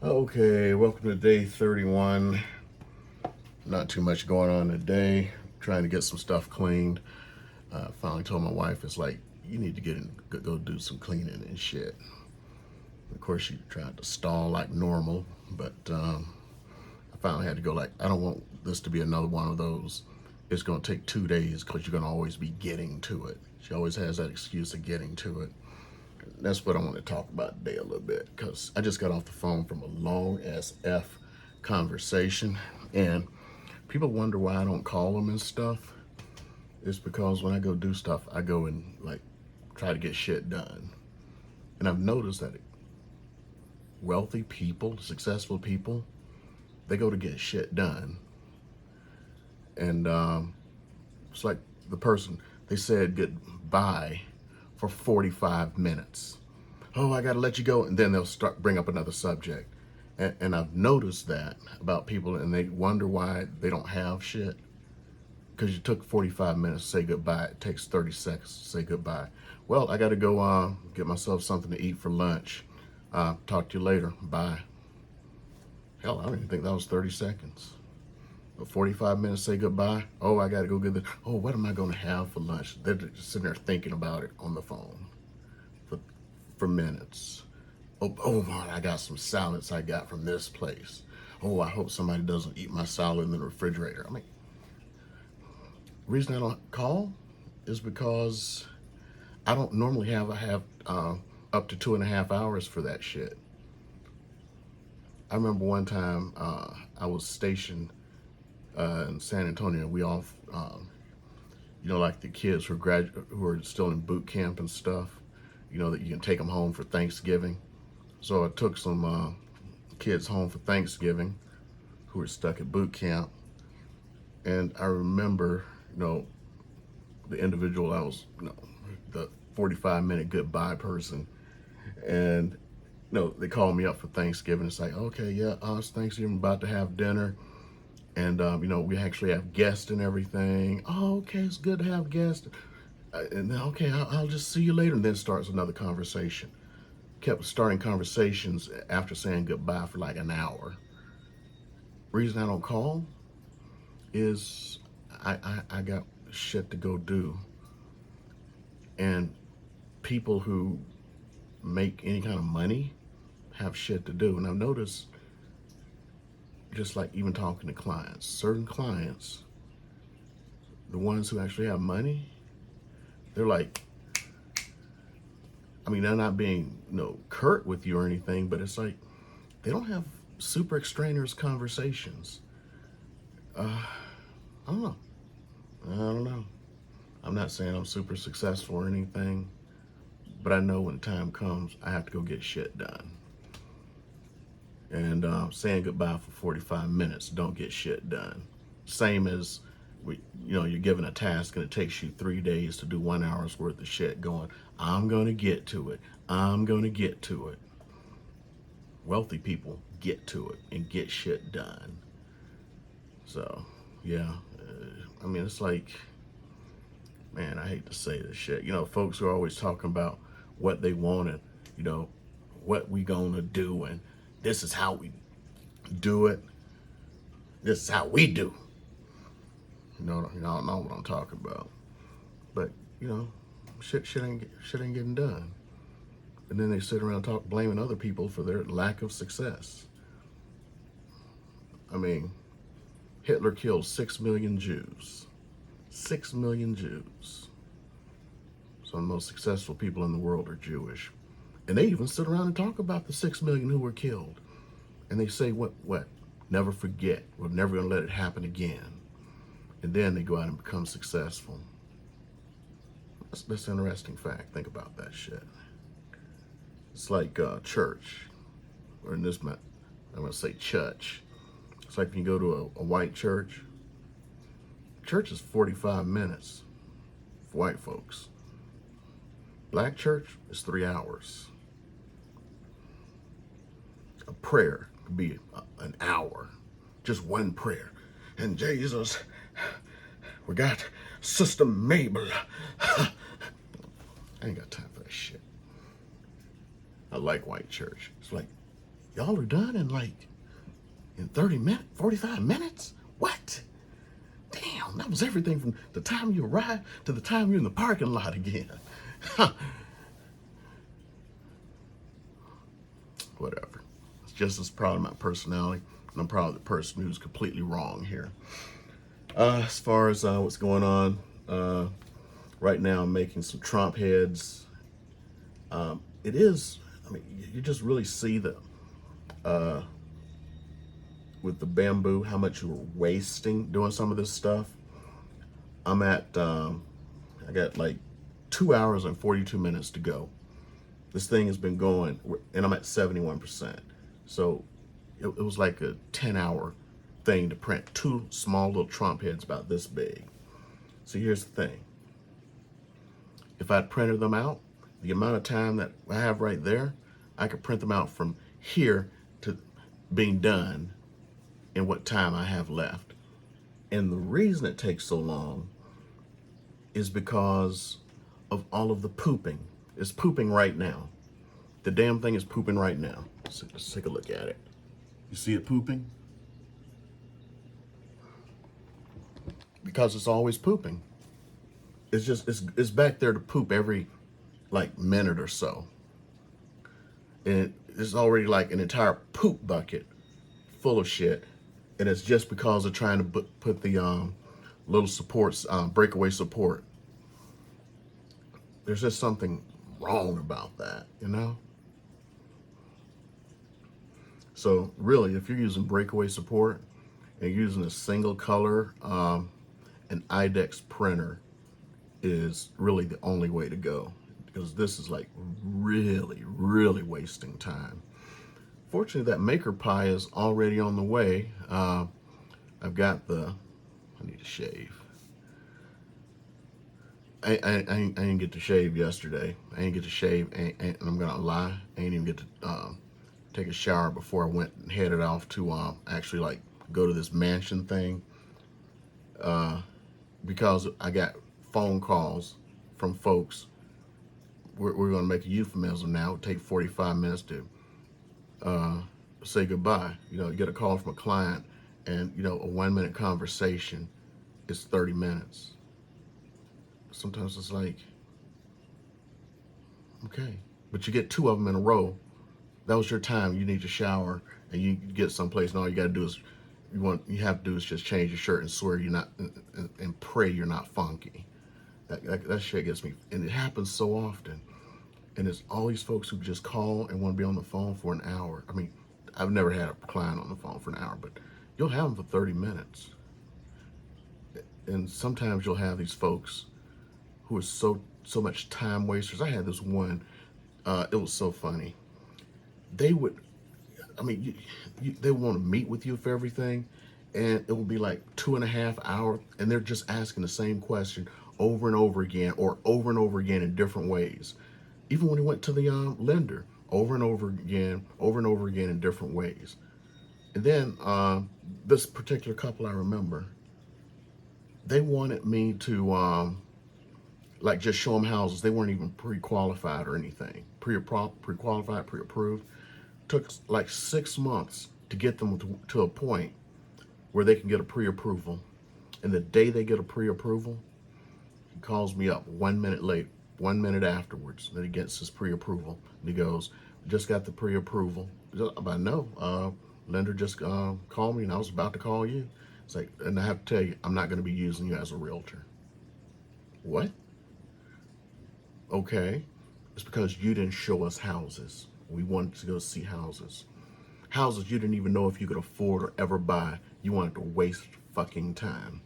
Okay, welcome to day 31. Not too much going on today. Trying to get some stuff cleaned. Finally told my wife, it's like, you need to go do some cleaning and shit. Of course, she tried to stall like normal, but I finally had to go like, I don't want this to be another one of those. It's going to take 2 days because you're going to always be getting to it. She always has that excuse of getting to it. That's what I want to talk about today a little bit, because I just got off the phone from a long SF conversation, and people wonder why I don't call them and stuff. It's because when I go do stuff, I go and like try to get shit done. And I've noticed that wealthy people, successful people, they go to get shit done. And it's like the person, they said goodbye for 45 minutes. Oh, I gotta let you go. And then they'll bring up another subject. And I've noticed that about people, and they wonder why they don't have shit. Because you took 45 minutes to say goodbye. It takes 30 seconds to say goodbye. Well, I gotta go get myself something to eat for lunch. Talk to you later. Bye. Hell, I don't even think that was 30 seconds. 45 minutes, say goodbye. Oh, I gotta go get oh, what am I gonna have for lunch? They're just sitting there thinking about it on the phone for minutes. Oh man, I got some salads I got from this place. Oh, I hope somebody doesn't eat my salad in the refrigerator. I mean, the reason I don't call is because I don't normally have up to 2.5 hours for that shit. I remember one time I was stationed in San Antonio. We all, like the kids who are still in boot camp and stuff. That you can take them home for Thanksgiving. So I took some kids home for Thanksgiving who were stuck at boot camp. And I remember, the individual I was, the 45-minute goodbye person. And, they called me up for Thanksgiving. It's like, okay, yeah, it's Thanksgiving, about to have dinner. And, we actually have guests and everything. Oh, okay, it's good to have guests. And then, okay, I'll just see you later. And then starts another conversation. Kept starting conversations after saying goodbye for like an hour. Reason I don't call is I got shit to go do. And people who make any kind of money have shit to do. And I've noticed, just like even talking to clients, certain clients, the ones who actually have money, they're like, they're not being, curt with you or anything, but it's like they don't have super extraneous conversations. I don't know. I don't know. I'm not saying I'm super successful or anything, but I know when time comes, I have to go get shit done. And saying goodbye for 45 minutes don't get shit done. Same as you're given a task and it takes you 3 days to do 1 hour's worth of shit going, I'm going to get to it. I'm going to get to it. Wealthy people get to it and get shit done. So, yeah. It's like, man, I hate to say this shit. Folks are always talking about what they wanted, what we gonna do, and this is how we do it. This is how we do. Y'all know what I'm talking about. But, shit ain't getting done. And then they sit around blaming other people for their lack of success. Hitler killed 6 million Jews. 6 million Jews. Some of the most successful people in the world are Jewish. And they even sit around and talk about the 6 million who were killed. And they say, what? Never forget. We're never going to let it happen again. And then they go out and become successful. That's an interesting fact. Think about that shit. It's like church. Or in this, I'm going to say church. It's like when you go to a white church. Church is 45 minutes for white folks. Black church is 3 hours. A prayer could be an hour. Just one prayer. And Jesus, we got Sister Mabel. I ain't got time for that shit. I like white church. It's like Y'all are done in 30 minutes, 45 minutes? What? Damn, that was everything from the time you arrived to the time you're in the parking lot again. Whatever. It's just as proud of my personality, and I'm proud of the person who's completely wrong here. As far as what's going on, right now I'm making some Trump heads. It is, I mean, you just really see that with the Bambu, how much you were wasting doing some of this stuff. I'm at, I got like 2 hours and 42 minutes to go. This thing has been going, and I'm at 71%. So it was like a 10-hour thing to print 2 small little Trump heads about this big. So here's the thing. If I'd printed them out, the amount of time that I have right there, I could print them out from here to being done in what time I have left. And the reason it takes so long is because of all of the pooping. It's pooping right now. The damn thing is pooping right now. So let's take a look at it. You see it pooping? Because it's always pooping. It's just, it's back there to poop every like minute or so. And it's already like an entire poop bucket full of shit. And it's just because of trying to put the little supports, breakaway support. There's just something wrong about that, you know? So really, if you're using breakaway support and you're using a single color, an IDEX printer is really the only way to go, because this is like really, really wasting time. Fortunately, that Maker Pi is already on the way. I've got I need to shave. I didn't get to shave yesterday. I didn't get to shave, and I'm gonna lie, I didn't even get to take a shower before I went and headed off to actually like go to this mansion thing, because I got phone calls from folks. We're gonna make a euphemism now. It'll take 45 minutes to say goodbye. You know, you get a call from a client, and you know, a 1-minute conversation is 30 minutes. Sometimes it's like, okay, but you get 2 of them in a row. That was your time. You need to shower and you get someplace, and all you got to do is you have to do is just change your shirt and swear you're not, and pray you're not funky. That shit gets me, and it happens so often. And it's all these folks who just call and want to be on the phone for an hour. I mean, I've never had a client on the phone for an hour, but you'll have them for 30 minutes. And sometimes you'll have these folks who are so much time wasters. I had this one, it was so funny. They would, I mean, they want to meet with you for everything, and it will be like 2.5 hours, and they're just asking the same question over and over again, or over and over again in different ways. Even when he went to the lender, over and over again in different ways. And then this particular couple I remember, they wanted me to like just show them houses. They weren't even pre-qualified or anything. Pre-qualified, pre-approved. Took like 6 months to get them to a point where they can get a pre-approval. And the day they get a pre-approval, he calls me up 1 minute late, 1 minute afterwards, that he gets his pre-approval. And he goes, just got the pre-approval. I know, lender just called me, and I was about to call you. It's like, and I have to tell you, I'm not going to be using you as a realtor. What? Okay. It's because you didn't show us houses. We wanted to go see houses. Houses you didn't even know if you could afford or ever buy. You wanted to waste fucking time.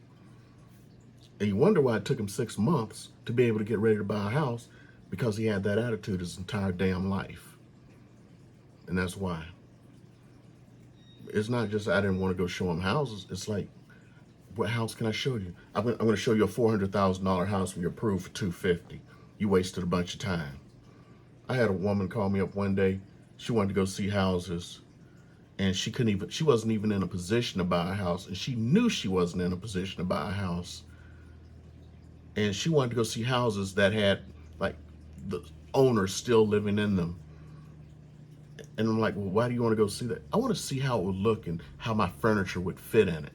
And you wonder why it took him 6 months to be able to get ready to buy a house, because he had that attitude his entire damn life. And that's why. It's not just I didn't want to go show him houses. It's like, what house can I show you? I'm going to show you a $400,000 house when you're approved for $250,000. You wasted a bunch of time. I had a woman call me up one day. She wanted to go see houses, and she wasn't even in a position to buy a house, and she knew she wasn't in a position to buy a house. And she wanted to go see houses that had like the owners still living in them. And I'm like, well, why do you want to go see that? I want to see how it would look and how my furniture would fit in it.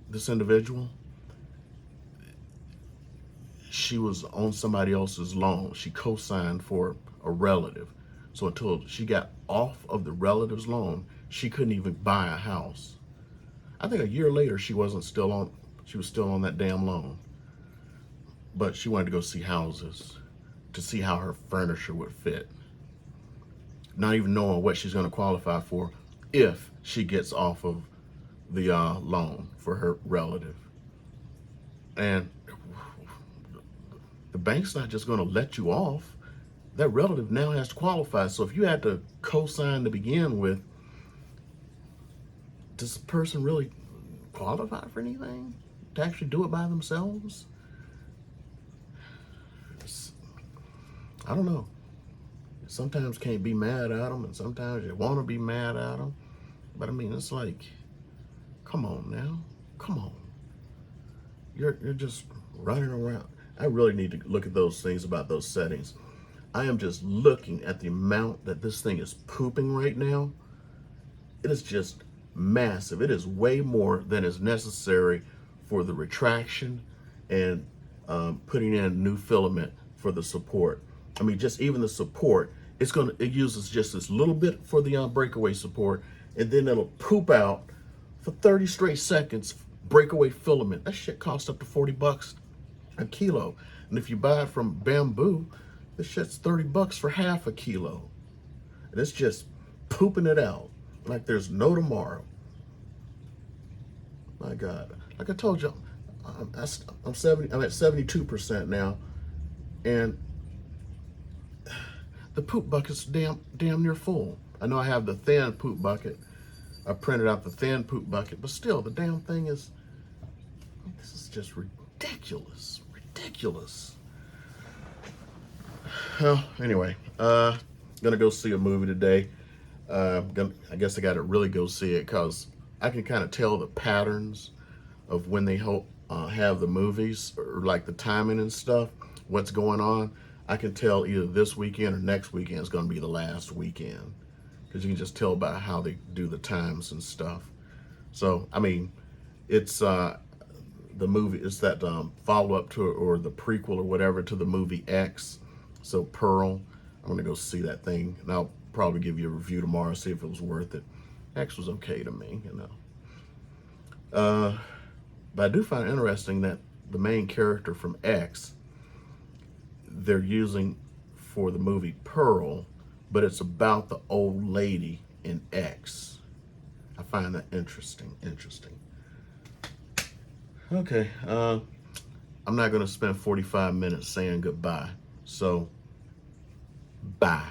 This individual, she was on somebody else's loan. She co-signed for a relative. So until she got off of the relative's loan, she couldn't even buy a house. I think a year later, she was still on that damn loan. But she wanted to go see houses to see how her furniture would fit. Not even knowing what she's going to qualify for if she gets off of the loan for her relative. And the bank's not just going to let you off. That relative now has to qualify. So if you had to co-sign to begin with, does the person really qualify for anything to actually do it by themselves? I don't know. Sometimes can't be mad at them, and sometimes you want to be mad at them. But I mean, it's like, come on now, come on. You're just running around. I really need to look at those things about those settings. I am just looking at the amount that this thing is pooping right now. It is just massive. It is way more than is necessary for the retraction and putting in new filament for the support. I mean, just even the support, it uses just this little bit for the breakaway support, and then it'll poop out for 30 straight seconds breakaway filament. That shit costs up to 40 bucks a kilo. And if you buy it from Bambu, this shit's 30 bucks for half a kilo. And it's just pooping it out like there's no tomorrow. My God. Like I told you, I'm at 72% now. And the poop bucket's damn near full. I know I have the thin poop bucket. I printed out the thin poop bucket, but still, the damn thing is, this is just ridiculous. Ridiculous. Well, anyway, gonna go see a movie today. I guess I gotta really go see it because I can kind of tell the patterns of when they have the movies, or like the timing and stuff, what's going on. I can tell either this weekend or next weekend is going to be the last weekend, because you can just tell by how they do the times and stuff. So, I mean, it's the movie, it's that follow-up to, or the prequel or whatever, to the movie X. So Pearl, I'm going to go see that thing, and I'll probably give you a review tomorrow, see if it was worth it. X was okay to me, you know. But I do find it interesting that the main character from X, they're using for the movie Pearl, but it's about the old lady in X. I find that interesting. Okay, I'm not going to spend 45 minutes saying goodbye. So, bye.